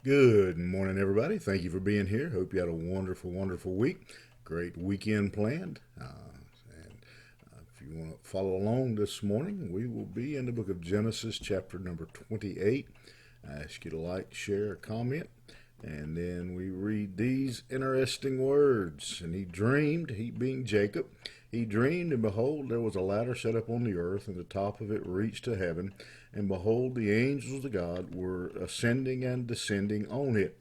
Good morning, everybody. Thank you for being here. Hope you had a wonderful, wonderful week. Great weekend planned. If you want to follow along this morning, we will be in the book of Genesis, chapter number 28. I ask you to like, share, comment, and then we read these interesting words. And he dreamed, he being Jacob, he dreamed, and behold, there was a ladder set up on the earth, and the top of it reached to heaven. And behold, the angels of God were ascending and descending on it.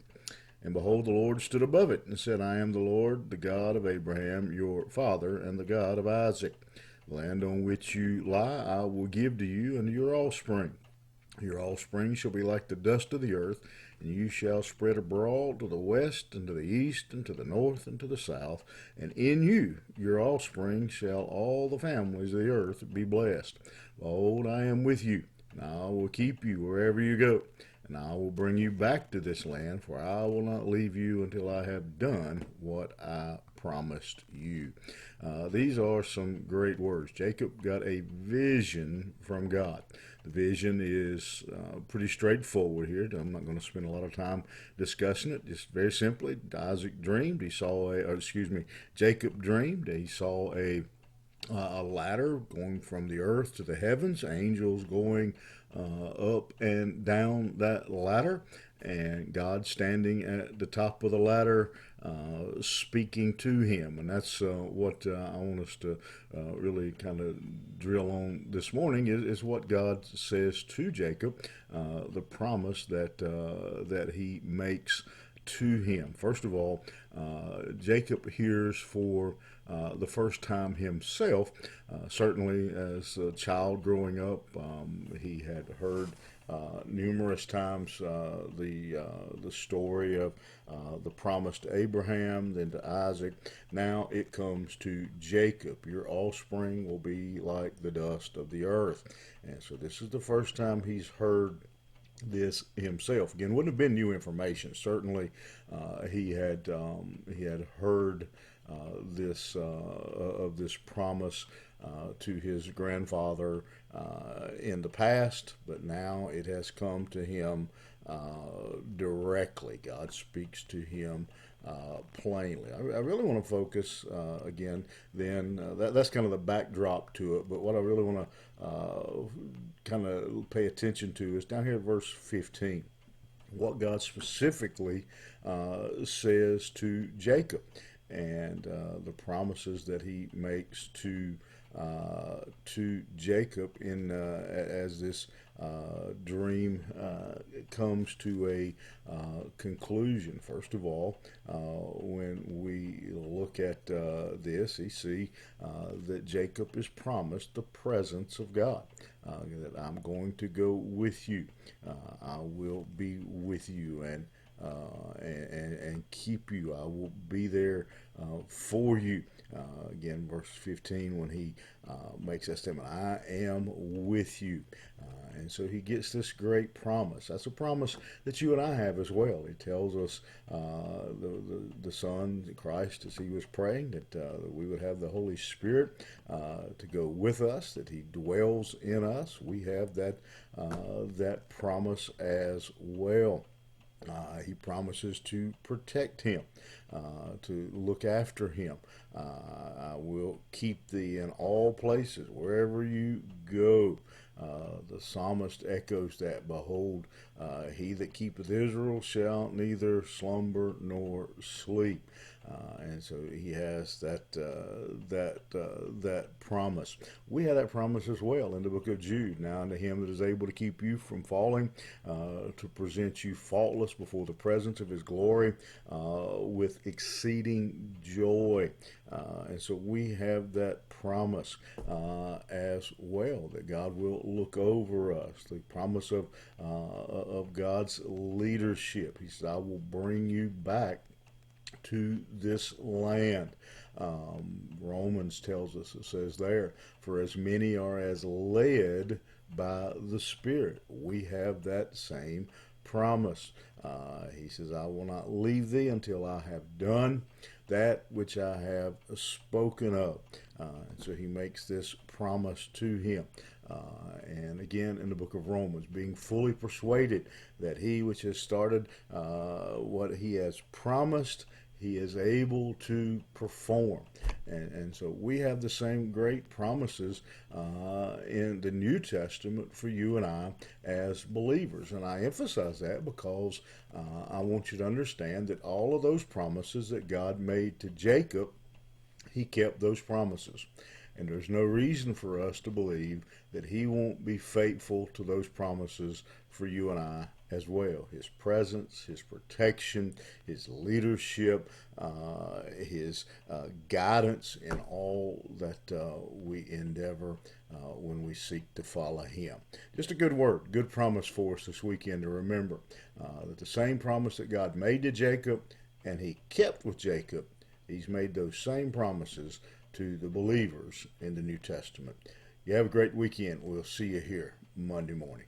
And behold, the Lord stood above it and said, I am the Lord, the God of Abraham, your father, and the God of Isaac. The land on which you lie I will give to you and to your offspring. Your offspring shall be like the dust of the earth, and you shall spread abroad to the west, and to the east, and to the north, and to the south. And in you, your offspring, shall all the families of the earth be blessed. Behold, I am with you, and I will keep you wherever you go. And I will bring you back to this land, for I will not leave you until I have done what I promised you. These are some great words. Jacob got a vision from God. The vision is pretty straightforward here. I'm not going to spend a lot of time discussing it. Just very simply, Isaac dreamed. Jacob dreamed. He saw a ladder going from the earth to the heavens, angels going up and down that ladder, and God standing at the top of the ladder speaking to him. And that's what I want us to really kind of drill on this morning is what God says to Jacob, the promise that he makes to him. First of all, Jacob hears for the first time himself. Certainly, as a child growing up, he had heard numerous times the story of the promise to Abraham, then to Isaac. Now it comes to Jacob. Your offspring will be like the dust of the earth, and so this is the first time he's heard this himself. Again, wouldn't have been new information. Certainly, he had heard this of this promise to his grandfather in the past, but now it has come to him directly. God speaks to him plainly. I really want to focus again. Then that's kind of the backdrop to it. But what I really want to kind of pay attention to is down here at verse 15. What God specifically says to Jacob, and the promises that He makes to Jacob in as this dream comes to a conclusion. First of all, when we look at this, you see that Jacob is promised the presence of God. That I'm going to go with you. I will be with you, and keep you. I will be there for you. Again, verse 15, when he makes that statement, I am with you. And so he gets this great promise. That's a promise that you and I have as well. He tells us the Son, Christ, as he was praying, that we would have the Holy Spirit to go with us, that he dwells in us. We have that promise as well. He promises to protect him, to look after him. I will keep thee in all places, wherever you go. The psalmist echoes that. Behold, he that keepeth Israel shall neither slumber nor sleep. And so he has that promise. We have that promise as well in the book of Jude. Now unto him that is able to keep you from falling, to present you faultless before the presence of his glory with exceeding joy. And so we have that promise as well, that God will look over us. The promise of God's leadership. He says, I will bring you back to this land. Romans tells us, it says there, for as many are as led by the Spirit. We have that same promise. He says, I will not leave thee until I have done that which I have spoken of. So he makes this promise to him. And again, in the book of Romans, being fully persuaded that he which has started what he has promised, he is able to perform. And so we have the same great promises in the New Testament for you and I as believers. And I emphasize that because I want you to understand that all of those promises that God made to Jacob, he kept those promises. And there's no reason for us to believe that he won't be faithful to those promises for you and I as well. His presence, his protection, his leadership, his guidance in all that we endeavor when we seek to follow him. Just a good word, good promise for us this weekend to remember that the same promise that God made to Jacob and he kept with Jacob, he's made those same promises to the believers in the New Testament. You have a great weekend. We'll see you here Monday morning.